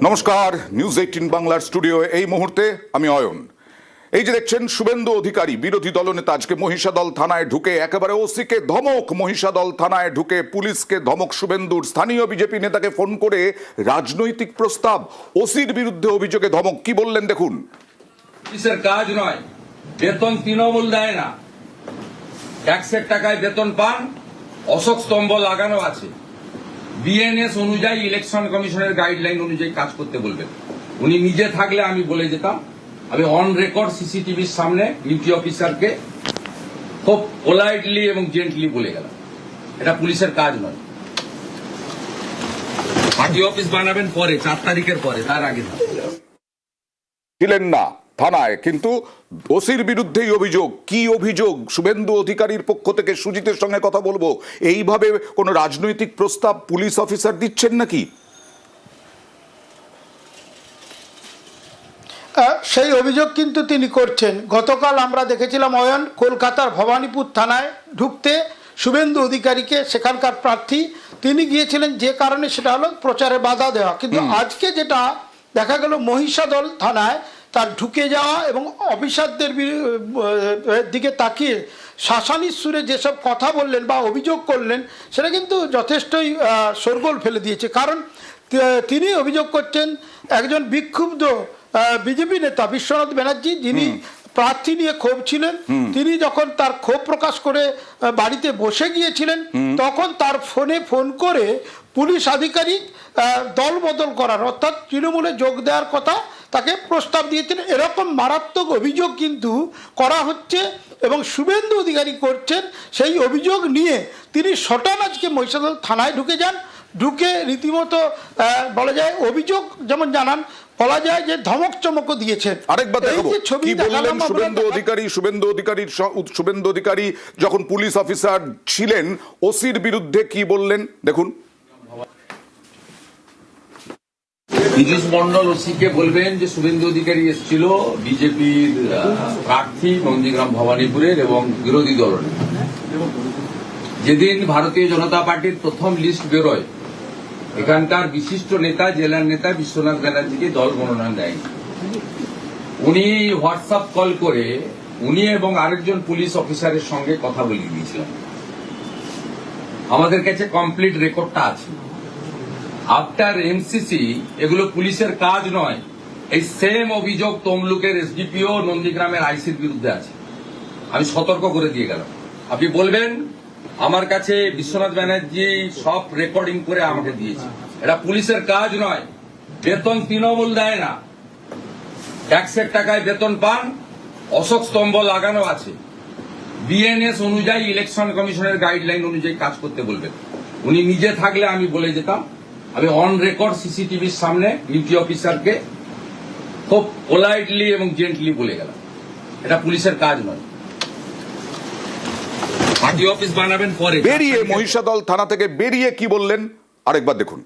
নমস্কার, নিউজ 18 বাংলার স্টুডিও এই মুহূর্তে আমি অয়ন। এই যে দেখছেন শুভেন্দু অধিকারী বিরোধী দলনেতা আজকে মহিষাদল থানায় ঢুকে একেবারে ওসিকে ধমক, মহিষাদল থানায় ঢুকে পুলিশকে ধমক শুভেন্দুর। স্থানীয় বিজেপি নেতাকে ফোন করে রাজনৈতিক প্রস্তাব, ওসির বিরুদ্ধে অভিযোগে ধমক। কি বললেন দেখুন। পুলিশের কাজ নয়, বেতন তৃণমূল দেয় না, ট্যাক্সের টাকায় বেতন পান, অশোক স্তম্ভ লাগানো আছে, বিএনএস অনুযায়ী ইলেকশন কমিশনের গাইডলাইন অনুযায়ী কাজ করতে বলবেন। উনি নিজে থাকলে আমি বলে যেতাম, আমি অন রেকর্ড সিসিটিভির সামনে ডিউটি অফিসারকে খুব পোলাইটলি এবং জেন্টলি বলে গেলাম, এটা পুলিশের কাজ নয়। পার্টি অফিস বানাবেন পরে, 4 তারিখের পরে, তার আগে ছিলেন না থানায়, কিন্তু ওসির বিরুদ্ধেই অভিযোগ। কি অভিযোগ? শুভেন্দু অধিকারীর পক্ষ থেকে সুজিতের সঙ্গে কথা বলবো। এইভাবে কোনো রাজনৈতিক প্রস্তাব পুলিশ অফিসার দিচ্ছেন নাকি? সেই অভিযোগ কিন্তু তিনি করছেন। গতকাল আমরা দেখেছিলাম অয়ন কলকাতার ভবানীপুর থানায় ঢুকতে শুভেন্দু অধিকারীকে, সেখানকার প্রার্থী, তিনি গিয়েছিলেন যে কারণে, সেটা হলো প্রচারে বাধা দেওয়া। কিন্তু আজকে যেটা দেখা গেল মহিষাদল থানায় তার ঢুকে যাওয়া এবং অফিসারদের দিকে তাকিয়ে শাসানির সুরে যেসব কথা বললেন বা অভিযোগ করলেন, সেটা কিন্তু যথেষ্টই শোরগোল ফেলে দিয়েছে। কারণ তিনি অভিযোগ করছেন একজন বিক্ষুব্ধ বিজেপি নেতা বিশ্বনাথ ব্যানার্জি, যিনি প্রার্থী নিয়ে ক্ষোভ ছিলেন, তিনি যখন তার ক্ষোভ প্রকাশ করে বাড়িতে বসে গিয়েছিলেন, তখন তার ফোন করে পুলিশ আধিকারিক দল বদল করার, অর্থাৎ তৃণমূলে যোগ দেওয়ার কথা তাকে প্রস্তাব দিয়েছেন। এরকম মারাত্মক অভিযোগ কিন্তু করা হচ্ছে এবং শুভেন্দু অধিকারী করছেন। সেই অভিযোগ নিয়ে তিনি সটান আজকে মহিষাদল থানায় ঢুকে যান। ঢুকে রীতিমতো বলা যায় অভিযোগ যেমন জানান, বলা যায় যে ধমক চমকও দিয়েছেন। আরেকবার দেখাবো কি বললেন শুভেন্দু অধিকারী যখন পুলিশ অফিসার ছিলেন, ওসির বিরুদ্ধে কি বললেন দেখুন। বিজেশ মন্ডল ওসিকে বলবেন যে শুভেন্দু অধিকারী এসেছিল বিজেপির প্রার্থী নন্দীগ্রাম ভবানীপুরের এবং বিরোধী দলের। যেদিন ভারতীয় জনতা পার্টির প্রথম লিস্ট বেরোয়, এখানকার বিশিষ্ট নেতা, জেলার নেতা বিশ্বনাথ ব্যানার্জিকে দল মনোনয়ন দেয়নি। উনি হোয়াটসঅ্যাপ কল করে উনি এবং আরেকজন পুলিশ অফিসারের সঙ্গে কথা বলিয়ে দিয়েছিলেন। আমাদের কাছে কমপ্লিট রেকর্ডটা আছে। আফটার এমসিসি, এগুলো পুলিশের কাজ নয়। এই সেম অভিযোগ তমলুকের এসডিপিও, নন্দীগ্রামের আইসির বিরুদ্ধে আছে। আমি সতর্ক করে দিয়ে গেলাম। আপনি বলবেন আমার কাছে বিশ্বনাথ ব্যানার্জি সব রেকর্ডিং করে আমাকে দিয়েছে, এটা পুলিশের কাজ নয়। বেতন তৃণমূল দেয় না, ট্যাক্সের টাকায় বেতন পান, অশোক স্তম্ভ লাগানো আছে, বিএনএস অনুযায়ী ইলেকশন কমিশনের গাইডলাইন অনুযায়ী কাজ করতে বলবেন। উনি নিজে থাকলে আমি বলে যেতাম, আমি অন রেকর্ড সিসিটিভির সামনে ডিউটি অফিসারকে খুব পোলাইটলি এবং জেন্টলি বলে গেলাম, এটা পুলিশের কাজ নয়। পার্টি অফিস বানাবেন পরে। বেরিয়ে মহিষাদল থানা থেকে বেরিয়ে কি বললেন আরেকবার দেখুন।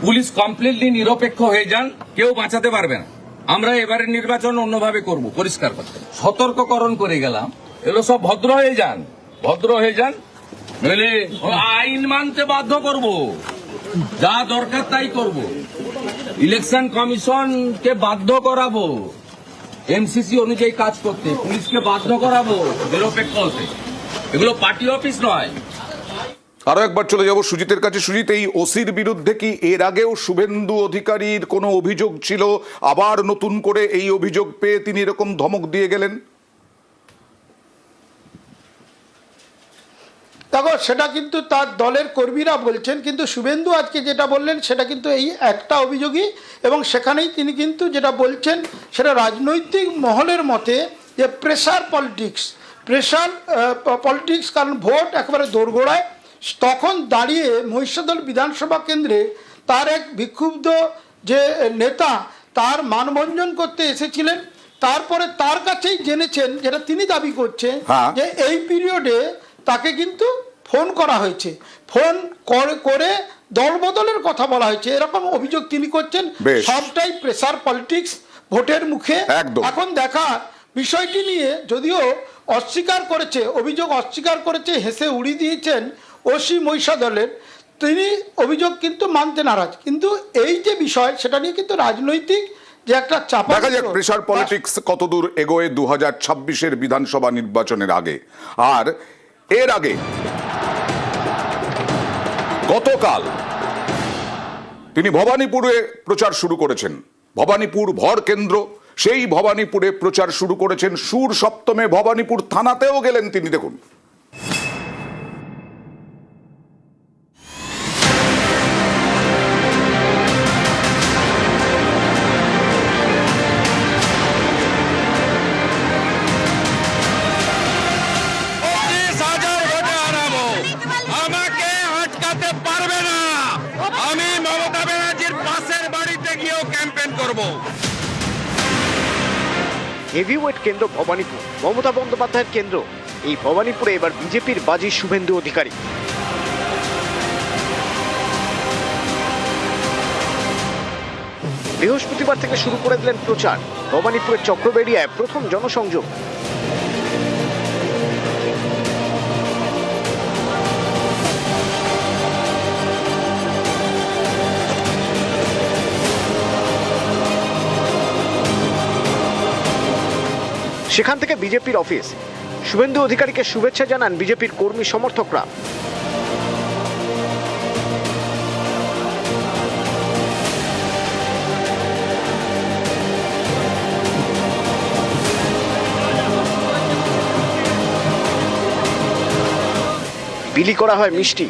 পুলিশ কমপ্লিটলি নিরপেক্ষ হয়ে যান, কেউ বাঁচাতে পারবে না। আমরা এবারের নির্বাচন অন্যভাবে করব, পরিষ্কার করতে সতর্ককরণ করে গেলাম। এগুলো সব ভদ্র হয়ে যান, ভদ্র হয়ে যান, নইলে আইন মানতে বাধ্য করব, যা দরকার তাই করব। ইলেকশন কমিশনকে বাধ্য করাবো এমসিসি অনুযায়ী কাজ করতে, পুলিশকে বাধ্য করাবো নিরপেক্ষ হতে। এগুলো পার্টি অফিস নয়। আরো একবার চলে যাব সুজিতের কাছে। সুজিত, এই ওসির বিরুদ্ধে কি এর আগেও শুভেন্দু অধিকারীর কোনো অভিযোগ ছিল? আবার নতুন করে এই অভিযোগ পেয়ে তিনি এরকম ধমক দিয়ে গেলেন? দেখো, সেটা কিন্তু তার দলের কর্মীরা বলছেন, কিন্তু শুভেন্দু আজকে যেটা বললেন সেটা কিন্তু এই একটা অভিযোগই, এবং সেখানেই তিনি কিন্তু যেটা বলছেন সেটা রাজনৈতিক মহলের মতে যে প্রেশার পলিটিক্স, কারণ ভোট একেবারে দোরগোড়ায়। তখন দাঁড়িয়ে মহিষাদল বিধানসভা কেন্দ্রে তার এক বিক্ষুব্ধ যে নেতা তার মানভঞ্জন করতে এসেছিলেন, তারপরে তার কাছেই জেনেছেন, যেটা তিনি দাবি করছেন, যে এই পিরিয়ডে তাকে কিন্তু ফোন করা হয়েছে, ফোন করে দল বদলের কথা বলা হয়েছে, এরকম অভিযোগ তিনি করছেন। সবটাই প্রেসার পলিটিক্স ভোটের মুখে। এখন দেখা বিষয়টি নিয়ে যদিও অস্বীকার করেছে, অভিযোগ অস্বীকার করেছে, হেসে উড়িয়ে দিয়েছেন ওসি মহিষাদলের, তিনি অভিযোগ কিন্তু মানতে নারাজ, কিন্তু এই যে বিষয় সেটা নিয়ে কিন্তু রাজনৈতিক যে একটা চাপ, দেখা যাক প্রেসার পলিটিক্স কতদূর এগোয় 2026-এর বিধানসভা নির্বাচনের আগে। আর এর আগে গতকাল তিনি ভবানীপুরে প্রচার শুরু করেছেন। ভবানীপুর ভর কেন্দ্র, সেই ভবানীপুরে প্রচার শুরু করেছেন। সুর সপ্তমে ভবানীপুর থানাতেও গেলেন তিনি। দেখুন, আমাকে আটকাতে পারবে না। আমি মমতা ব্যানার্জির পাশের বাড়িতে গিয়েও ক্যাম্পেইন করব। হেভিওয়েট কেন্দ্র ভবানীপুর, মমতা বন্দ্যোপাধ্যায়ের কেন্দ্র। এই ভবানীপুরে এবার বিজেপির বাজি শুভেন্দু অধিকারী। বৃহস্পতিবার থেকে শুরু করে দিলেন প্রচার। ভবানীপুরের চক্রবেড়িয়ায় প্রথম জনসংযোগ। সেখান থেকে বিজেপির অফিস। শুভেন্দু অধিকারীকে শুভেচ্ছা জানান বিজেপির কর্মী সমর্থকরা। বিলি করা হয় মিষ্টি।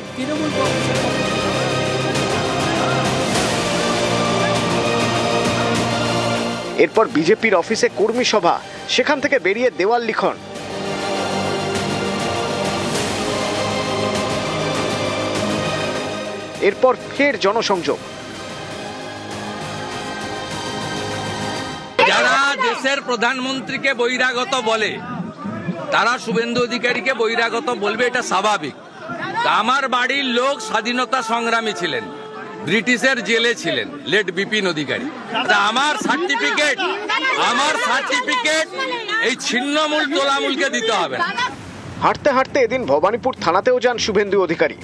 এরপর বিজেপির অফিসে কর্মী সভা, সেখান থেকে বেরিয়ে দেওয়াল লিখন। এরপর ফের জনসংযোগ। যারা দেশের প্রধানমন্ত্রীকে বহিরাগত বলে তারা শুভেন্দু অধিকারীকে বহিরাগত বলবে, এটা স্বাভাবিক। আমার বাড়ির লোক স্বাধীনতা সংগ্রামী ছিলেন, ব্রিটিশের জেলে ছিলেন, লেট বিপিন অধিকারী। আমার সার্টিফিকেট এই ছিন্নমূল তোলামূলকে দিতে হবে। হাঁটতে হাঁটতে এদিন ভবানীপুর থানাতেও যান শুভেন্দু অধিকারী।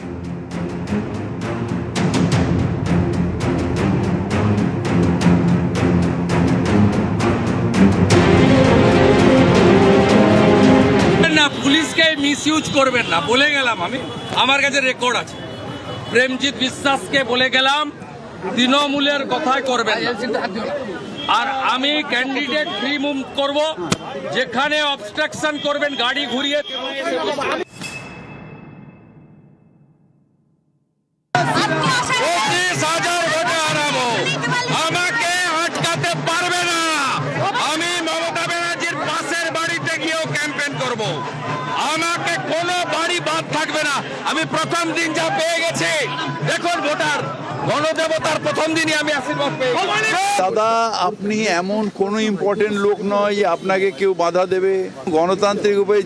না, পুলিশকে মিসইউজ করবেন না বলে গেলাম আমি, আমার কাছে রেকর্ড আছে। প্রেমজিৎ বিশ্বাসকে বলে গেলাম তৃণমূলের কথাই করবেন না। আর আমি ক্যান্ডিডেট ফ্রি মুভ করব, যেখানে অবস্ট্রাকশন করবেন গাড়ি ঘুরিয়ে। আমাকে আটকাতে পারবে না। আমি মমতা ব্যানার্জির পাশের বাড়িতে গিয়েও ক্যাম্পেইন করব। আমাকে কোনো বাড়ি বাদ থাকবে না। আমি প্রথম দিন যা পেয়ে গেছি, দেখুন ভোটার গণদেবতার প্রথম দিনই আমি আশীর্বাদ পেয়ে গেছি। দাদা, আপনি এমন কোনো ইম্পর্টেন্ট লোক নয় যে আপনাকে কেউ বাধা দেবে। গণতান্ত্রিক উপায়ে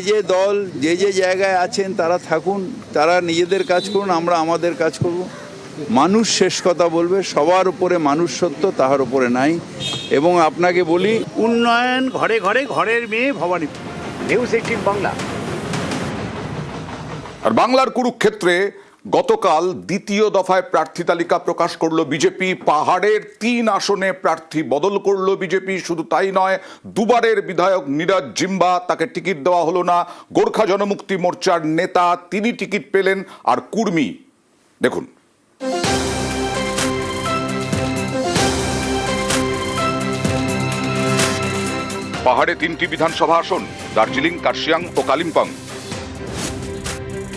যে দল যে জায়গায় আছেন তারা থাকুন, তারা নিজেদের কাজ করুন, আমরা আমাদের কাজ করব। মানুষ শেষ কথা বলবে, সবার উপরে মানুষ সত্য, তাহার উপরে নাই। এবং আপনাকে বলি, উন্নয়ন ঘরে ঘরে, ঘরের মেয়ে ভবানীপুর। নিউজ 18 বাংলা। আর বাংলার কুরুক্ষেত্রে গতকাল দ্বিতীয় দফায় প্রার্থী তালিকা প্রকাশ করলো বিজেপি। পাহাড়ের 3 আসনে প্রার্থী বদল করলো বিজেপি। শুধু তাই নয়, দুবারের বিধায়ক নীরজ জিম্বা, তাকে টিকিট দেওয়া হলো না। গোর্খা জনমুক্তি মোর্চার নেতা, তিনি টিকিট পেলেন। আর কুর্মী, দেখুন, পাহাড়ে 3টি বিধানসভা আসন, দার্জিলিং, কার্শিয়াং ও কালিম্পং।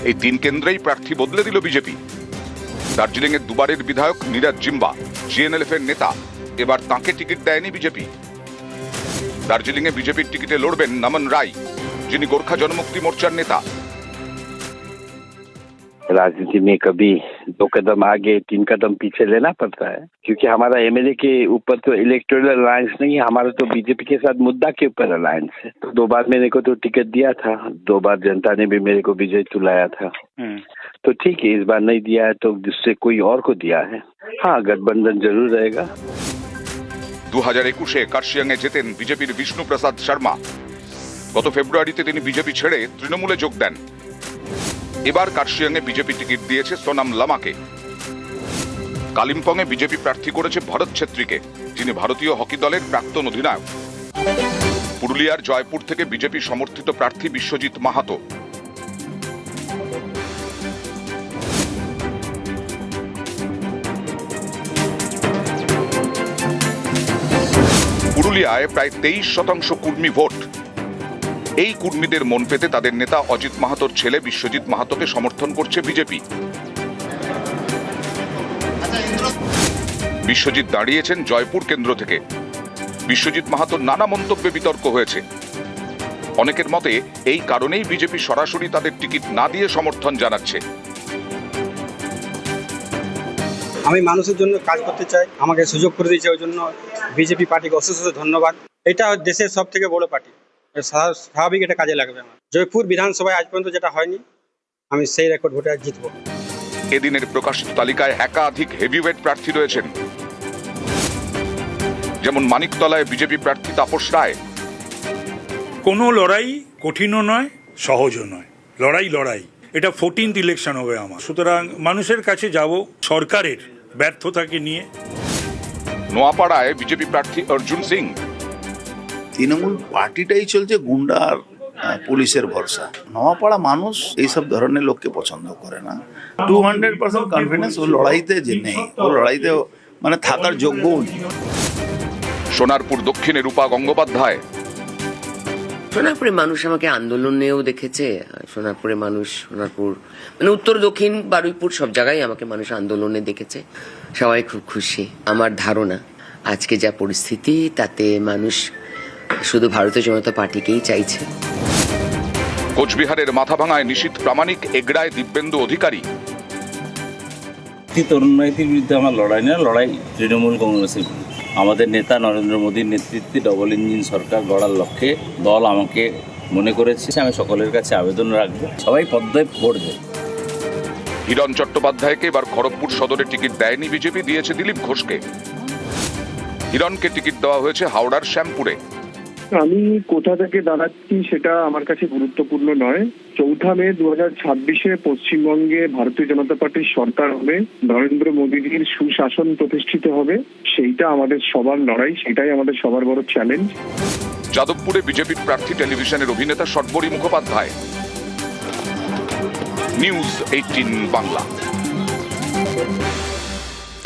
এই 3 কেন্দ্রেই প্রার্থী বদলে দিল বিজেপি। দার্জিলিং এর দুবারের বিধায়ক নীরজ জিম্বা, জিএনএলএফ এর নেতা, এবার তাঁকে টিকিট দেয়নি বিজেপি। দার্জিলিং এ বিজেপির টিকিটে লড়বেন নমন রায়, যিনি গোর্খা জনমুক্তি মোর্চার নেতা। राजनीति में कभी 2 कदम आगे 3 कदम पीछे लेना पड़ता है, क्योंकि हमारा एमएलए के ऊपर तो इलेक्टोरल अलायंस नहीं है, हमारा तो बीजेपी के साथ मुद्दा के ऊपर अलायंस है। तो 2 बार मेरे को तो टिकट दिया था, 2 बार जनता ने भी मेरे को विजय तुलाया था। तो ठीक है, इस बार नहीं दिया है तो जिससे कोई और को दिया है। हाँ, गठबंधन जरूर रहेगा। 2021-এ কার্শিয়াংয়ে জেতেন বিজেপির বিষ্ণু প্রসাদ শর্মা। গত ফেব্রুয়ারিতে তিনি বিজেপি ছেড়ে তৃণমূলে যোগ দেন। এবার কার্শিয়াংয়ে বিজেপি টিকিট দিয়েছে সোনাম লামাকে। কালিম্পংয়ে বিজেপি প্রার্থী করেছে ভরত ছেত্রীকে, যিনি ভারতীয় হকি দলের প্রাক্তন অধিনায়ক। পুরুলিয়ার জয়পুর থেকে বিজেপি সমর্থিত প্রার্থী বিশ্বজিৎ মাহাতো। পুরুলিয়ায় প্রায় 23% কুর্মী ভোট। এই কুর্মীদের মন পেতে তাদের নেতা অজিত মাহাতোর ছেলে বিশ্বজিৎ মাহাতোকে সমর্থন করছে বিজেপি। বিশ্বজিৎ দাঁড়িয়েছেন জয়পুর কেন্দ্র থেকে। বিশ্বজিৎ মাহাতোর নানা মন্তব্যে বিতর্ক হয়েছে। অনেকের মতে এই কারণেই বিজেপি সরাসরি তাদের টিকিট না দিয়ে সমর্থন জানাচ্ছে। আমি মানুষের জন্য কাজ করতে চাই, আমাকে সুযোগ করে দিয়েছে, ওই জন্য বিজেপি পার্টিকে অশেষ ধন্যবাদ। এটা দেশের সব থেকে বড় পার্টি, স্বাভাবিক এটা কাজে লাগবে আমার। জয়পুর বিধানসভায় আজ পর্যন্ত যেটা হয়নি, আমি সেই রেকর্ড ভোটে জিতব। এদিনের প্রকাশিত তালিকায় একাধিক হেভিওয়েট প্রার্থী রয়েছেন, যেমন মানিকতলায় বিজেপি প্রার্থী তাপস রায়। কোনো লড়াই কঠিনও নয়, সহজও নয়, লড়াই। এটা 14th ইলেকশন হবে আমার, সুতরাং মানুষের কাছে যাব সরকারের ব্যর্থতাকে নিয়ে। নোয়াপাড়ায় বিজেপি প্রার্থী অর্জুন সিং। তৃণমূল পার্টিটাই চলছে গুন্ডা আর পুলিশের ভরসা। নোয়াপাড়া মানুষ এইসব ধরনের লোককে পছন্দ করে না। 200% কনফিডেন্স ও লড়াইতে যে নেই, ও লড়াইতে মানে থাকার যোগ্যও নেই। সোনারপুর দক্ষিণে রূপা গঙ্গোপাধ্যায়। সোনারপুরে মানুষ আমাকে আন্দোলনেও দেখেছে। সোনারপুরে মানুষ, সোনারপুর মানে উত্তর দক্ষিণ বারুইপুর সব জায়গায় আমাকে মানুষ আন্দোলনে দেখেছে। সবাই খুব খুশি। আমার ধারণা আজকে যা পরিস্থিতি, তাতে মানুষ শুধু ভারতীয় জনতা পার্টিকেই চাইছে। কোচবিহারের মাথাভাঙায় নিশীথ প্রামাণিক, এগড়ায় দিব্যেন্দু অধিকারী। তরুণীদের বিরুদ্ধে আমার লড়াই না, লড়াই তৃণমূল কংগ্রেসের বিরুদ্ধে। আমাদের নেতা নরেন্দ্র মোদীর নেতৃত্বে ডবল ইঞ্জিন সরকার গড়ার লক্ষ্যে দল আমাকে মনে করেছে। আমি সকলের কাছে আবেদন রাখবো, সবাই পদ্মে ভোট দেবে। হিরণ চট্টোপাধ্যায়কে এবার খড়গপুর সদরে টিকিট দেয়নি বিজেপি, দিয়েছে দিলীপ ঘোষকে। হিরণকে টিকিট দেওয়া হয়েছে হাওড়ার শ্যামপুরে। আমি কোথা থেকে দাঁড়াচ্ছি সেটা আমার কাছে গুরুত্বপূর্ণ নয়। 4 মে 2026 পশ্চিমবঙ্গে ভারতীয় জনতা পার্টির সরকার হবে, নরেন্দ্র মোদীজির সুশাসন প্রতিষ্ঠিত হবে। সেইটা আমাদের সবার লড়াই, সেটাই আমাদের সবার বড় চ্যালেঞ্জ। যাদবপুরে বিজেপির প্রার্থী টেলিভিশনের অভিনেতা সর্বরী মুখোপাধ্যায়। নিউজ 18 বাংলা।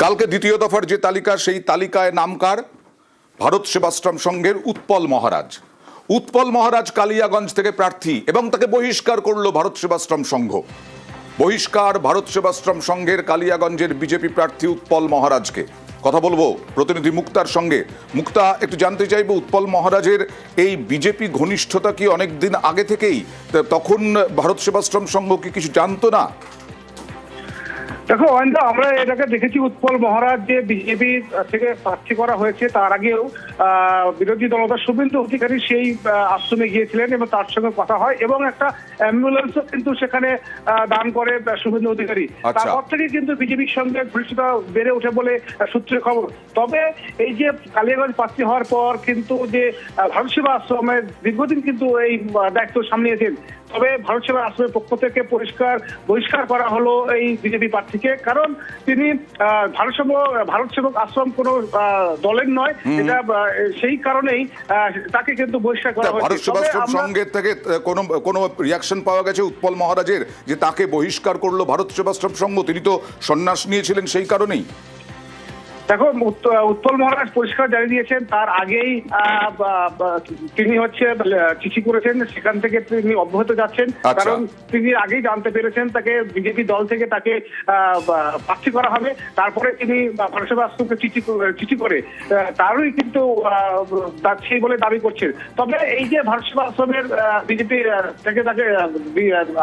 কালকে দ্বিতীয় দফার যে তালিকা, সেই তালিকায় নামকার ভারত সেবাশ্রম সংঘের উৎপল মহারাজ। উৎপল মহারাজ কালিয়াগঞ্জ থেকে প্রার্থী এবং তাকে বহিষ্কার করল ভারত সেবাশ্রম সংঘ। বহিষ্কার ভারত সেবাশ্রম সংঘের কালিয়াগঞ্জের বিজেপি প্রার্থী উৎপল মহারাজকে। কথা বলবো প্রতিনিধি মুক্তার সঙ্গে। মুক্তা, একটু জানতে চাইবো, উৎপল মহারাজের এই বিজেপি ঘনিষ্ঠতা কি অনেকদিন আগে থেকেই? তখন ভারত সেবাশ্রম সংঘ কি কিছু জানতো না? দেখো অয়ন্দা, আমরা এটাকে দেখেছি, উৎপল মহারাজ যে বিজেপি থেকে প্রার্থী করা হয়েছে তার আগেও বিরোধী দলনেতা শুভেন্দু অধিকারী সেই আশ্রমে গিয়েছিলেন এবং তার সঙ্গে কথা হয় এবং একটা অ্যাম্বুলেন্সও কিন্তু সেখানে দান করে শুভেন্দু অধিকারী। তারপর থেকে কিন্তু বিজেপির সঙ্গে ঘনিষ্ঠতা বেড়ে ওঠে বলে সূত্রে খবর। তবে এই যে কালিয়াগঞ্জ প্রার্থী হওয়ার পর কিন্তু যে ভারত সেবা আশ্রমের দীর্ঘদিন কিন্তু এই দায়িত্ব সামলিয়েছেন। তবে ভারত সেবা আশ্রমের পক্ষ থেকে বহিষ্কার করা হলো এই বিজেপি প্রার্থীকে, কারণ তিনি ভারত সেবক আশ্রম কোনো দলের নয়, এটা সেই কারণেই তাকে কিন্তু বহিষ্কার করা হয়েছে। ভারত সেবাশ্রম সংঘের থেকে কোনো রিয়াকশন পাওয়া গেছে উৎপল মহারাজের যে তাকে বহিষ্কার করলো ভারত সেবাশ্রম সংঘ? তিনি তো সন্ন্যাস নিয়েছিলেন সেই কারণেই। দেখো, উৎপল মহারাজ পরিষ্কার জানিয়ে দিয়েছেন, তার আগেই তিনি চিঠি করেছেন, সেখান থেকে তিনি অব্যাহত যাচ্ছেন। কারণ তিনি আগেই জানতে পেরেছেন তাকে বিজেপি দল থেকে তাকে প্রার্থী করা হবে। তারপরে তিনি ভারত সেবা আশ্রমকে চিঠি করে তারই কিন্তু সেই বলে দাবি করছেন। তবে এই যে ভারত সেবা আশ্রমের বিজেপি থেকে তাকে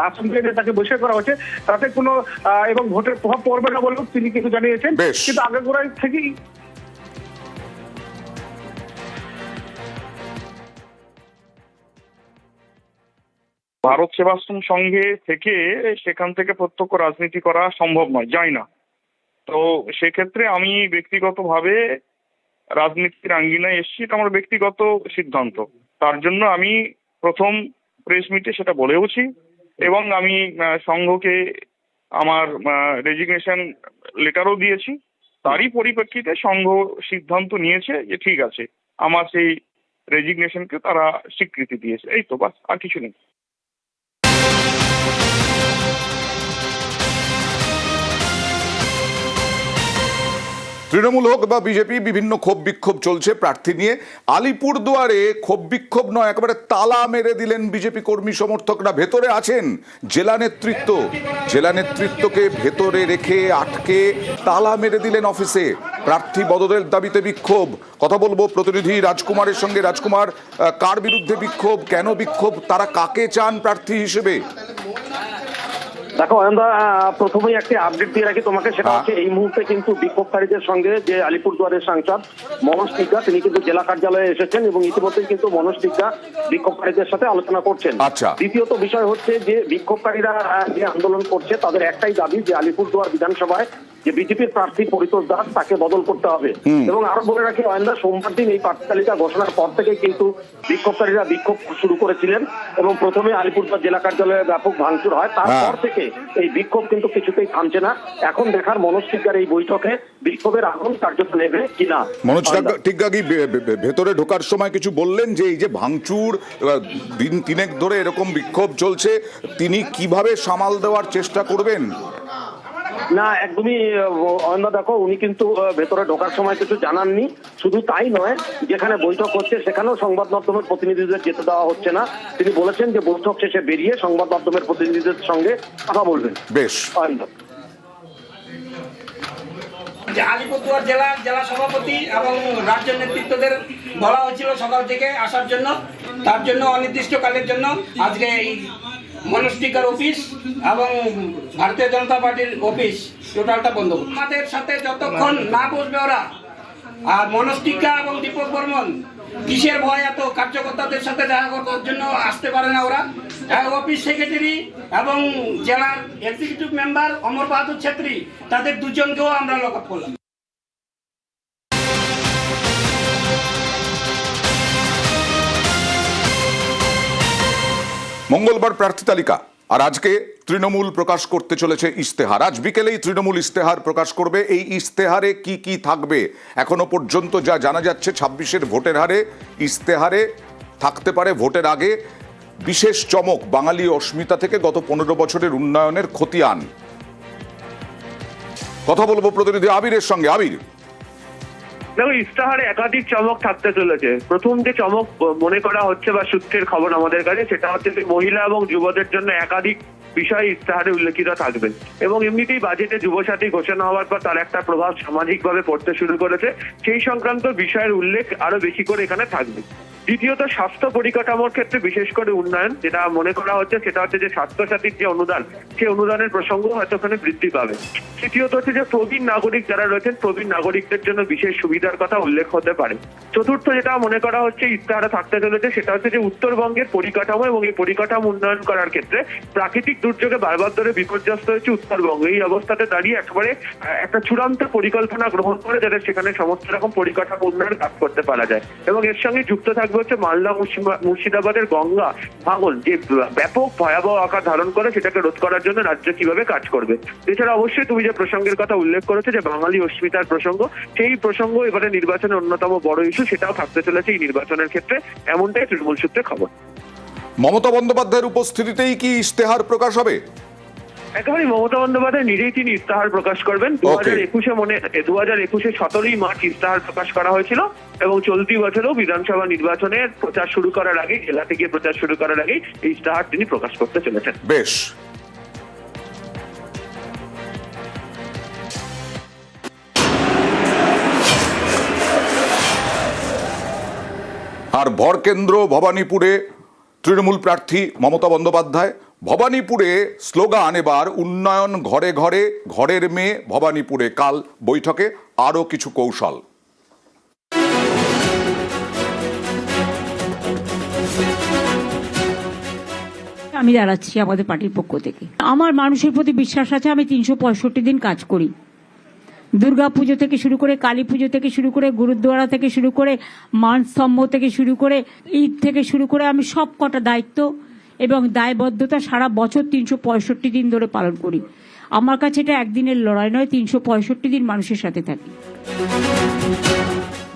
আশ্রম থেকে তাকে বহিষ্কার করা হয়েছে, তাতে কোনো এবং ভোটের প্রভাব পড়বে না বলেও তিনি কিন্তু জানিয়েছেন। কিন্তু আগাগোড়াই থেকে ভারত সেবাশ্রম সংঘে থেকে সেখান থেকে প্রত্যক্ষ রাজনীতি করা সম্ভব নয়, যায় না। তো সেক্ষেত্রে আমি ব্যক্তিগতভাবে রাজনীতির আঙ্গিনায় এসেছি, এটা আমার ব্যক্তিগত সিদ্ধান্ত। তার জন্য আমি প্রথম প্রেস মিটে সেটা বলেওছি এবং আমি সংঘকে আমার রেজিগনেশন লেটারও দিয়েছি। তারই পরিপ্রেক্ষিতে সংঘ সিদ্ধান্ত নিয়েছে যে ঠিক আছে, আমার সেই রেজিগনেশনকে তারা স্বীকৃতি দিয়েছে। এই তো, বাস, আর কিছু নেই। তৃণমূল হোক বা বিজেপি, বিভিন্ন ক্ষোভ বিক্ষোভ চলছে প্রার্থী নিয়ে। আলিপুরদুয়ারে ক্ষোভ বিক্ষোভ নয়, একেবারে তালা মেরে দিলেন বিজেপি কর্মী সমর্থকরা। ভেতরে আছেন জেলা নেতৃত্ব, জেলা নেতৃত্বকে ভেতরে রেখে আটকে তালা মেরে দিলেন অফিসে। প্রার্থী বদলের দাবিতে বিক্ষোভ। কথা বলবো প্রতিনিধি রাজকুমারের সঙ্গে। রাজকুমার, কার বিরুদ্ধে বিক্ষোভ, কেন বিক্ষোভ, তারা কাকে চান প্রার্থী হিসেবে? দেখো অয়নদা, প্রথমেই একটি আপডেট দিয়ে রাখি তোমাকে, সেটা হচ্ছে এই মুহূর্তে কিন্তু বিক্ষোভকারীদের সঙ্গে যে আলিপুরদুয়ারের সাংসদ মনোজ টিগ্গা, তিনি কিন্তু জেলা কার্যালয়ে এসেছেন এবং ইতিমধ্যেই কিন্তু মনোজ টিগ্গা বিক্ষোভকারীদের সাথে আলোচনা করছেন। দ্বিতীয়ত বিষয় হচ্ছে যে বিক্ষোভকারীরা যে আন্দোলন করছে তাদের একটাই দাবি যে আলিপুরদুয়ার বিধানসভায় যে বিজেপির প্রার্থী পরিতোষ দাস তাকে বদল করতে হবে। এবং আরো বলে রাখি অয়নদা, সোমবার দিন এই প্রার্থী তালিকা ঘোষণার পর থেকে কিন্তু বিক্ষোভকারীরা বিক্ষোভ শুরু করেছিলেন এবং প্রথমে আলিপুরদুয়ার জেলা কার্যালয়ে ব্যাপক ভাঙচুর হয়। তারপর থেকে এই বিক্ষোভ কিন্তু কিছুতেই থামছে না। এখন দেখার মনোজ টিগ্গার এই বৈঠকে বিক্ষোভের আগুন কার্যত নেবে কিনা। মনোজ টিগ্গা কি ভেতরে ঢোকার সময় কিছু বললেন যে এই যে ভাঙচুর, দিন তিনেক ধরে এরকম বিক্ষোভ চলছে, তিনি কিভাবে সামাল দেওয়ার চেষ্টা করবেন? না, একদমই অয়নদা, দেখো উনি কিন্তু ভেতরে ঢোকার সময় কিছু জানাননি। শুধু তাই নয়, যেখানে বৈঠক হচ্ছে সেখানেও সংবাদ মাধ্যমের প্রতিনিধিদের যেতে দেওয়া হচ্ছে না। তিনি বলেছেন যে বৈঠক শেষে বেরিয়ে সংবাদ মাধ্যমের প্রতিনিধিদের সঙ্গে কথা বলবেন। বেশ। অয়নদা, আলিপুরদুয়ার জেলা সভাপতি এবং রাজ্য নেতৃত্বদের বলা হয়েছিল সকাল থেকে আসার জন্য, তার জন্য অনির্দিষ্টকালের জন্য আজকে এই মনোজ টিগ্গার অফিস এবং ভারতীয় জনতা পার্টির অফিস টোটালটা বন্ধ। আমাদের সাথে যতক্ষণ না বসবে ওরা, আর মনোজ টিগ্গা এবং দীপক বর্মন কিসের ভয় এত কার্যকর্তাদের সাথে দেখা করার জন্য আসতে পারে না ওরা? অফিস সেক্রেটারি এবং জেলার এক্সিকিউটিভ মেম্বার অমর বাহাদুর ছেত্রী, তাদের দুজনকেও আমরা লক আপ করলাম। মঙ্গলবার প্রার্থী তালিকা, আর আজকে তৃণমূল প্রকাশ করতে চলেছে ইশতেহার। আজ বিকেলেই তৃণমূল ইশতেহার প্রকাশ করবে। এই ইশতেহারে কি কি থাকবে এখনো পর্যন্ত যা জানা যাচ্ছে, 26-এর ভোটের হারে ইশতেহারে থাকতে পারে ভোটের আগে বিশেষ চমক, বাঙালি অস্মিতা থেকে গত 15 বছরের উন্নয়নের খতিয়ান। কথা বলবো প্রতিনিধি আবিরের সঙ্গে। আবির, দেখো, ইশতেহারে একাধিক চমক থাকতে চলেছে। প্রথম যে চমক মনে করা হচ্ছে বা সূত্রের খবর আমাদের কাছে, সেটা হচ্ছে যে মহিলা এবং যুবদের জন্য একাধিক বিষয় ইশতেহারে উল্লেখিত থাকবে। এবং এমনিতেই বাজেটে যুবসাথী ঘোষণা হওয়ার পর তার একটা প্রভাব সামাজিকভাবে পড়তে শুরু করেছে, সেই সংক্রান্ত বিষয়ের উল্লেখ আরো বেশি করে এখানে থাকবে। দ্বিতীয়ত, স্বাস্থ্য পরিকাঠামোর ক্ষেত্রে বিশেষ করে উন্নয়ন, যেটা মনে করা হচ্ছে সেটা হচ্ছে যে স্বাস্থ্যসাথীর যে অনুদান, সেই অনুদানের প্রসঙ্গ হয়তো ওখানে বৃদ্ধি পাবে। তৃতীয়ত হচ্ছে যে প্রবীণ নাগরিক যারা রয়েছেন, প্রবীণ নাগরিকদের জন্য বিশেষ সুবিধার কথা উল্লেখ হতে পারে। চতুর্থ যেটা মনে করা হচ্ছে ইশতেহারে থাকতে চলেছে, সেটা হচ্ছে যে উত্তরবঙ্গের পরিকাঠামো এবং এই পরিকাঠামো উন্নয়ন করার ক্ষেত্রে প্রাকৃতিক দুর্যোগে বারবার ধরে বিপর্যস্ত হয়েছে উত্তরবঙ্গ। এই অবস্থাতে দাঁড়িয়ে একেবারে একটা চূড়ান্ত পরিকল্পনা গ্রহণ করে যাতে সেখানে সমস্ত রকম পরিকাঠামো উন্নয়ন কাজ করতে পারা যায়। এবং এর সঙ্গে যুক্ত থাকবে হচ্ছে মালদা মুর্শিদাবাদের গঙ্গা ভাঙন, যে ব্যাপক ভয়াবহ আকার ধারণ করে, সেটাকে রোধ করার জন্য রাজ্য কিভাবে কাজ করবে। এছাড়া অবশ্যই তুমি যে প্রসঙ্গের কথা উল্লেখ করেছো, যে বাঙালি অস্মিতার প্রসঙ্গ, সেই প্রসঙ্গ এবারে নির্বাচনের অন্যতম বড় ইস্যু, সেটাও থাকতে চলেছে এই নির্বাচনের ক্ষেত্রে, এমনটাই তৃণমূল সূত্রে খবর। মমতা বন্দ্যোপাধ্যায়ের উপস্থিতিতেই কি ইশতেহার প্রকাশ হবে? একেবারে মমতা বন্দ্যোপাধ্যায় নিজেই তিনি ইশতেহার প্রকাশ করবেন। 2021-এ 17ই মার্চ ইশতেহার প্রকাশ করা হয়েছিল এবং চলতি বছরেও বিধানসভা নির্বাচনের প্রচার শুরু করার আগে, জেলা থেকে প্রচার শুরু করার আগেই এই ইশতেহার তিনি প্রকাশ করতে চলেছেন। বেশ। আর ভরকেন্দ্র ভবানীপুরে তৃণমূল প্রার্থী মমতা বন্দ্যোপাধ্যায়। ভবানীপুরে স্লোগান এবার উন্নয়ন ঘরে ঘরে, ঘরের মেয়ে ভবানীপুরে। কাল বৈঠকে আরও কিছু কৌশল। আমি দাঁড়াচ্ছি আমাদের পার্টির পক্ষ থেকে। আমার মানুষের প্রতি বিশ্বাস আছে। আমি 365 দিন কাজ করি। দুর্গা পুজো থেকে শুরু করে, কালী পুজো থেকে শুরু করে, গুরুদ্বারা থেকে শুরু করে, মানস্তম্ভ থেকে শুরু করে, ঈদ থেকে শুরু করে, আমি সব কটা দায়িত্ব এবং দায়বদ্ধতা সারা বছর 365 দিন ধরে পালন করি। আমার কাছে এটা একদিনের লড়াই নয়, 365 দিন মানুষের সাথে থাকি।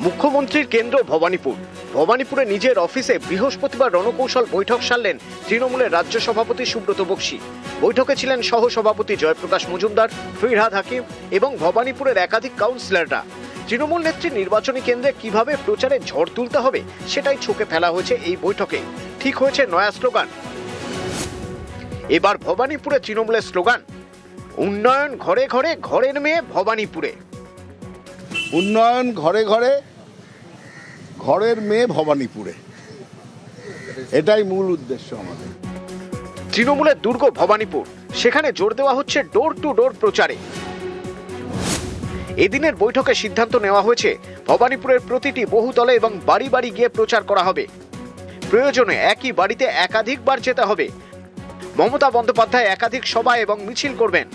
মুখ্যমন্ত্রীর কেন্দ্র ভবানীপুর। ভবানীপুরে নিজের অফিসে বৃহস্পতিবার রণকৌশল বৈঠক সারলেন তৃণমূলের রাজ্য সভাপতি সুব্রত বক্সী। বৈঠকে ছিলেন সহ সভাপতি জয়প্রকাশ মজুমদার, ফিরহাদ হাকিম এবং ভবানীপুরের একাধিক কাউন্সিলররা। তৃণমূল নেত্রীর নির্বাচনী কেন্দ্রে কিভাবে প্রচারে ঝড় তুলতে হবে সেটাই ছকে ফেলা হয়েছে এই বৈঠকে। ঠিক হয়েছে নয়া স্লোগান। এবার ভবানীপুরে তৃণমূলের স্লোগান, উন্নয়ন ঘরে ঘরে, ঘরের মেয়ে ভবানীপুরে। উন্নয়ন ঘরে ঘরে, ঘরের মেয়ে ভবানীপুরে, এটাই মূল উদ্দেশ্য আমাদের। তৃণমূলের দুর্গ ভবানীপুর, সেখানে জোর দেওয়া হচ্ছে ডোর টু ডোর প্রচারে। এদিনের বৈঠকে সিদ্ধান্ত নেওয়া হয়েছে ভবানীপুরের প্রতিটি বহুতলে এবং বাড়ি বাড়ি গিয়ে প্রচার করা হবে। প্রয়োজনে একই বাড়িতে একাধিকবার যেতে হবে। মমতা বন্দ্যোপাধ্যায় একাধিক সভা এবং মিছিল করবেন।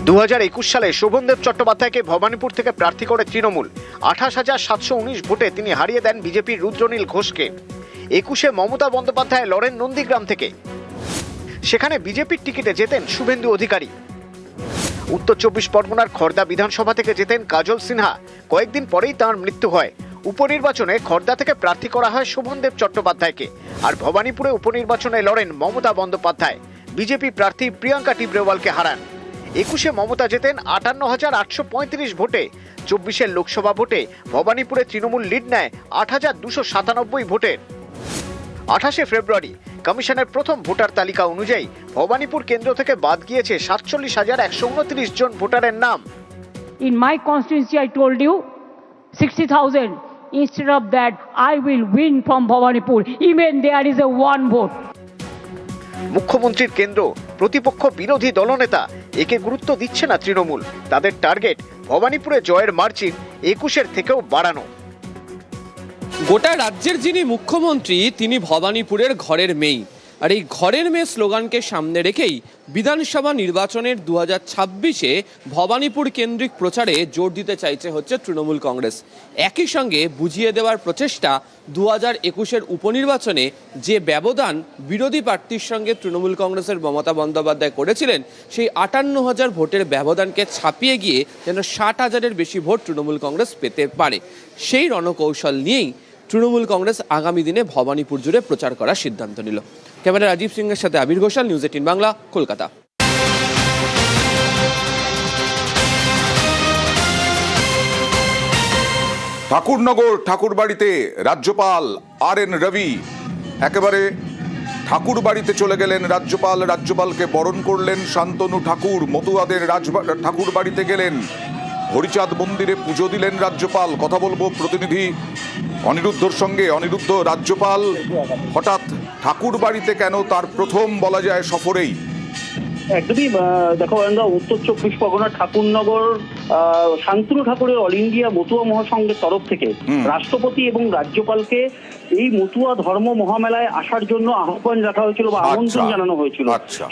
2021 সালে শোভনদেব চট্টোপাধ্যায়কে ভবানীপুর থেকে প্রার্থী করে তৃণমূল 28,719 ভোটে তিনি হারিয়ে দেন বিজেপির রুদ্রনীল ঘোষকে। 21-এ মমতা বন্দ্যোপাধ্যায় লড়েন নন্দীগ্রাম থেকে। সেখানে বিজেপির টিকিটে জেতেন শুভেন্দু অধিকারী। উত্তর 24 পরগনার খড়দা বিধানসভা থেকে জেতেন কাজল সিনহা। কয়েকদিন পরেই তাঁর মৃত্যু হয়। উপনির্বাচনে খড়দা থেকে প্রার্থী করা হয় শোভনদেব চট্টোপাধ্যায়কে। আর ভবানীপুরে উপনির্বাচনে লড়েন মমতা বন্দ্যোপাধ্যায়। বিজেপি প্রার্থী প্রিয়াঙ্কা টিব্রেওয়ালকে হারান। 21-এ মমতা জেতেন 58,835 ভোটে। 24-এর লোকসভা ভোটে ভবানীপুরে তৃণমূল লিড নেয় 8,297 ভোটের। 28শে ফেব্রুয়ারি কমিশনের প্রথম ভোটার তালিকা অনুযায়ী ভবানীপুর কেন্দ্র থেকে বাদ গিয়েছে 47,129 জন ভোটারের নাম। In my constituency, I told you 60,000. Instead of that, I will win from Bhawanipur. Even there is a one vote. মুখ্যমন্ত্রীর কেন্দ্র, প্রতিপক্ষ বিরোধী দলনেতা একে গুরুত্ব দিচ্ছে না তৃণমূল। তাদের টার্গেট ভবানীপুরে জয়ের মার্জিন 21-এর থেকেও বাড়ানো। গোটা রাজ্যের যিনি মুখ্যমন্ত্রী তিনি ভবানীপুরের ঘরের মেয়ে। আর এই ঘরের মেয়ে স্লোগানকে সামনে রেখেই বিধানসভা নির্বাচনের 2026-এ ভবানীপুর কেন্দ্রিক প্রচারে জোর দিতে চাইছে হচ্ছে তৃণমূল কংগ্রেস। একই সঙ্গে বুঝিয়ে দেওয়ার প্রচেষ্টা 2021-এর উপনির্বাচনে যে ব্যবধান বিরোধী প্রার্থীর সঙ্গে তৃণমূল কংগ্রেসের মমতা বন্দ্যোপাধ্যায় করেছিলেন, সেই 58,000 ভোটের ব্যবধানকে ছাপিয়ে গিয়ে যেন 60,000-এর বেশি ভোট তৃণমূল কংগ্রেস পেতে পারে, সেই রণকৌশল নিয়েই তৃণমূল কংগ্রেস আগামী দিনে ভবানীপুর জুড়ে প্রচার করার সিদ্ধান্ত নিল। ক্যামেরা রাজীব সিংয়ের সাথে আবির ঘোষাল, নিউজ 18 বাংলা, কলকাতা। ঠাকুরনগর ঠাকুরবাড়িতে রাজ্যপাল RN রবি একেবারে ঠাকুর বাড়িতে চলে গেলেন রাজ্যপাল। রাজ্যপালকে বরণ করলেন শান্তনু ঠাকুর। মতুয়াদের ঠাকুর বাড়িতে গেলেন, হরিচাঁদ মন্দিরে পুজো দিলেন রাজ্যপাল। কথা বলবো প্রতিনিধি অনিরুদ্ধর সঙ্গে। অনিরুদ্ধ, রাজ্যপাল হঠাৎ ঠাকুর বাড়িতে কেন, তার প্রথম বলা যায় সফরেই? একদমই দেখো, উত্তর 24 পরগনা ঠাকুরনগর শান্তনু ঠাকুরের অল ইন্ডিয়া মতুয়া মহাসংঘের তরফ থেকে রাষ্ট্রপতি এবং রাজ্যপালকে এই মতুয়া ধর্ম মহামেলায় আসার জন্য আহ্বান রাখা হয়েছিল বা আমন্ত্রণ জানানো হয়েছিল।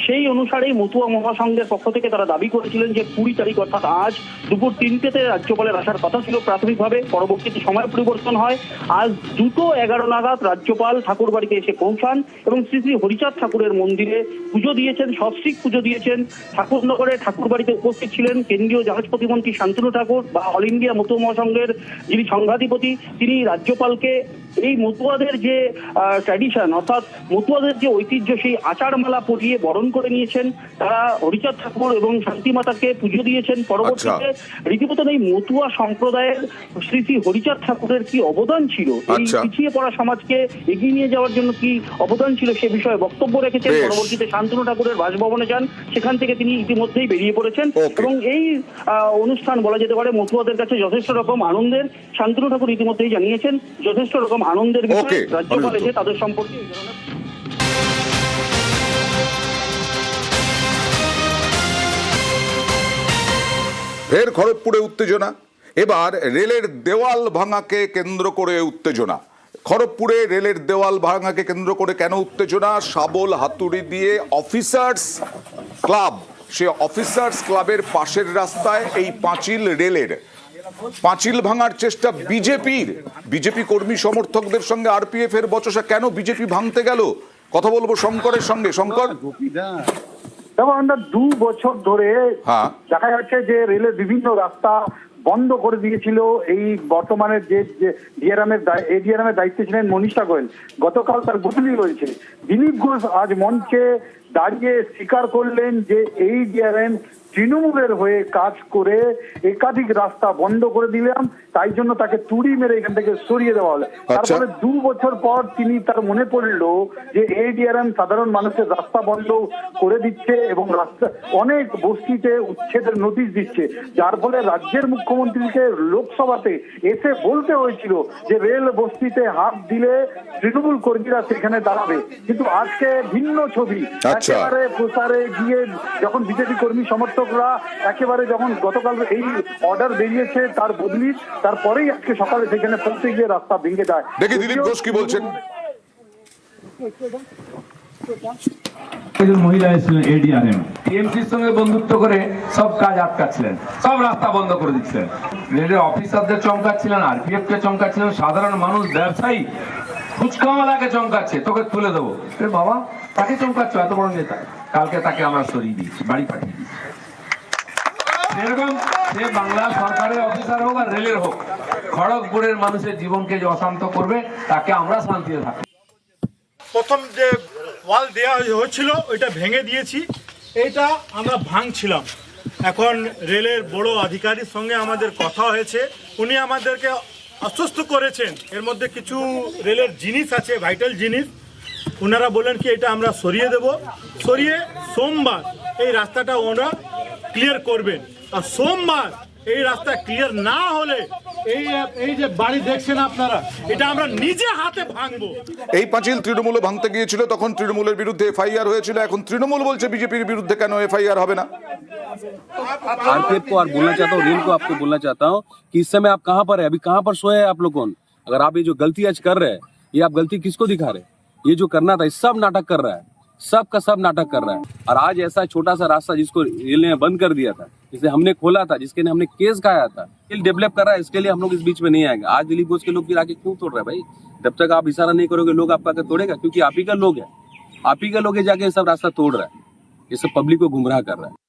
সেই অনুসারেই মতুয়া মহাসংঘের পক্ষ থেকে তারা দাবি করেছিলেন যে 20 তারিখ অর্থাৎ আজ দুপুর 3টেতে রাজ্যপালের আসার কথা ছিল প্রাথমিকভাবে। পরবর্তীতে সময় পরিবর্তন হয়। আজ 2:11 নাগাদ রাজ্যপাল ঠাকুর বাড়িতে এসে পৌঁছান এবং শ্রী শ্রী হরিচাঁদ ঠাকুরের মন্দিরে পুজো দিয়েছেন, সস্ত্রীক পুজো দিয়েছেন। ঠাকুরনগরে ঠাকুর বাড়িতে উপস্থিত ছিলেন কেন্দ্রীয় জাহাজ প্রতিমন্ত্রী শান্তনু ঠাকুর বা অল ইন্ডিয়া মতুয়া মহাসংঘের যিনি সংঘাধিপতি। তিনি রাজ্যপালকে এই মতুয়াদের যে ট্র্যাডিশন অর্থাৎ মতুয়াদের যে ঐতিহ্য সেই আচারমালা পরিয়ে বরণ করে নিয়েছেন। তারা হরিচাঁদ ঠাকুর এবং শান্তিমাতাকে পুজো দিয়েছেন। পরবর্তীতে রীতিমতো এই মতুয়া সম্প্রদায়ের শ্রী শ্রী হরিচাঁদ ঠাকুরের কি অবদান ছিল, এই পিছিয়ে পড়া সমাজকে এগিয়ে নিয়ে যাওয়ার জন্য কি অবদান ছিল সে বিষয়ে বক্তব্য রেখেছেন। পরবর্তীতে শান্তনু ঠাকুরের বাসভবনে যান, সেখান থেকে তিনি ইতিমধ্যেই বেরিয়ে পড়েছেন এবং এই অনুষ্ঠান বলা যেতে পারে মতুয়াদের কাছে যথেষ্ট রকম আনন্দের। শান্তনু ঠাকুর ইতিমধ্যেই জানিয়েছেন যথেষ্ট রকম আনন্দের বিষয় রাজ্যপাল এসে তাদের সম্পর্কে। ফের খড়গপুরে উত্তেজনা। এবার রেলের দেওয়াল ভাঙাকে কেন্দ্র করে উত্তেজনা। খড়গপুরে রেলের দেওয়াল ভাঙাকে কেন্দ্র করে কেন উত্তেজনা? শাবল হাতুড়ি দিয়ে অফিসার্স ক্লাব, সে অফিসার্স ক্লাবের পাশের রাস্তায় এই পাঁচিল রেলের পাঁচিল ভাঙার চেষ্টা বিজেপি কর্মী সমর্থকদের সঙ্গে আরপিএফ এর বচসা, কেন বিজেপি ভাঙতে গেল? কথা বলবো শঙ্করের সঙ্গে। শঙ্কর, দেখো আমরা 2 বছর ধরে দেখা যাচ্ছে যে রেলের বিভিন্ন রাস্তা বন্ধ করে দিয়েছিল এই বর্তমানে যে ডিআরএম এর দায়িত্বে ছিলেন মনীষা গোয়েল, গতকাল তার বদলি হয়েছে। দিলীপ ঘোষ আজ মঞ্চে দাঁড়িয়ে স্বীকার করলেন যে এই ডিআরএম তৃণমূলের হয়ে কাজ করে একাধিক রাস্তা বন্ধ করে দিলাম, তাই জন্য তাকে তুড়ি মেরে এখান থেকে সরিয়ে দেওয়া হলো। তারপরে 2 বছর পর তার মনে পড়লো যে এই ডিআরএম সাধারণ মানুষের রাস্তা বন্ধ করে দিচ্ছে এবং রাস্তা অনেক বস্তিতে উচ্ছেদের নোটিশ দিচ্ছে, যার ফলে রাজ্যের মুখ্যমন্ত্রীকে লোকসভাতে এসে বলতে হয়েছিল যে রেল বস্তিতে হাত দিলে তৃণমূল কর্মীরা সেখানে দাঁড়াবে। কিন্তু আজকে ভিন্ন ছবি, একেবারে প্রচারে গিয়ে যখন বিজেপি কর্মী সমর্থকরা একেবারে যখন গতকাল এই অর্ডার বেরিয়েছে তার বদলি, তারপরেই আজকে সকালে সেখানে পৌঁছে গিয়ে রাস্তা ভেঙে দেয়। দেখি দিলীপ ঘোষ কি বলছেন। মহিলা এসেছিলেন এডিআরএম, টিএমসির সঙ্গে বন্ধুত্ব করে সব কাজ আটকাচ্ছিলেন, সব রাস্তা বন্ধ করে দিচ্ছিলেন, রেলের অফিসারদের চমকাচ্ছিলেন, আরপিএফ কে চমকাচ্ছিলেন, সাধারণ মানুষ ব্যবসায়ী ফুচকাওয়ালাকে চমকাচ্ছে, তোকে তুলে দেবো। বাবা, তাকে চমকাচ্ছ, এত বড় নেতা, কালকে তাকে আমরা সরিয়ে দিচ্ছি, বাড়ি পাঠিয়ে দিচ্ছি। সেরকম সে বাংলা সরকারের অফিসার হোক আর রেলের হোক, খড়গপুরের মানুষের জীবনকে যে অশান্ত করবে তাকে আমরা শান্তিতে থাকবো। প্রথম যে ওয়াল দেওয়া হয়েছিল ওইটা ভেঙে দিয়েছি, এইটা আমরা ভাঙছিলাম। এখন রেলের বড় আধিকারির সঙ্গে আমাদের কথা হয়েছে, উনি আমাদেরকে আশ্বস্ত করেছেন এর মধ্যে কিছু রেলের জিনিস আছে, ভাইটাল জিনিস, ওনারা বলেন কি এটা আমরা সরিয়ে দেব, সরিয়ে সোমবার এই রাস্তাটা ওনারা ক্লিয়ার করবেন। আর সোমবার এই রাস্তা ক্লিয়ার না হলে এই যে বাড়ি দেখছেন আপনারা, এটা আমরা নিজে হাতে ভাঙবো। এই পাঁচিল তৃণমূল ভাঙতে গিয়েছিল, তখন তৃণমূলের বিরুদ্ধে এফআইআর হয়েছিল, এখন তৃণমূল বলছে বিজেপির বিরুদ্ধে কেন এফআইআর হবে না? आरपीएफ को और बोलना चाहता हूँ, रेल को आपको बोलना चाहता हूँ कि इस समय आप कहाँ पर है, अभी कहाँ पर सोए हैं आप लोगों? अगर आप ये जो गलती आज कर रहे हैं, ये आप गलती किसको दिखा रहे हैं? ये जो करना था, सब नाटक कर रहा है, सब का सब नाटक कर रहा है। और आज ऐसा छोटा सा रास्ता जिसको रेल ने बंद कर दिया था, जिसे हमने खोला था, जिसके हमने केस खाया था, डेवलप कर रहा है, इसके लिए हम लोग इस बीच में नहीं आएंगे। आज दिलीप घोष के लोग फिर आके क्यों तोड़ रहे हैं भाई? जब तक आप इशारा नहीं करोगे लोग आपका तोड़ेगा, क्योंकि आप ही का लोग है, आप ही का लोग है जाके सब रास्ता तोड़ रहा है, ये सब पब्लिक को गुमराह कर रहा है।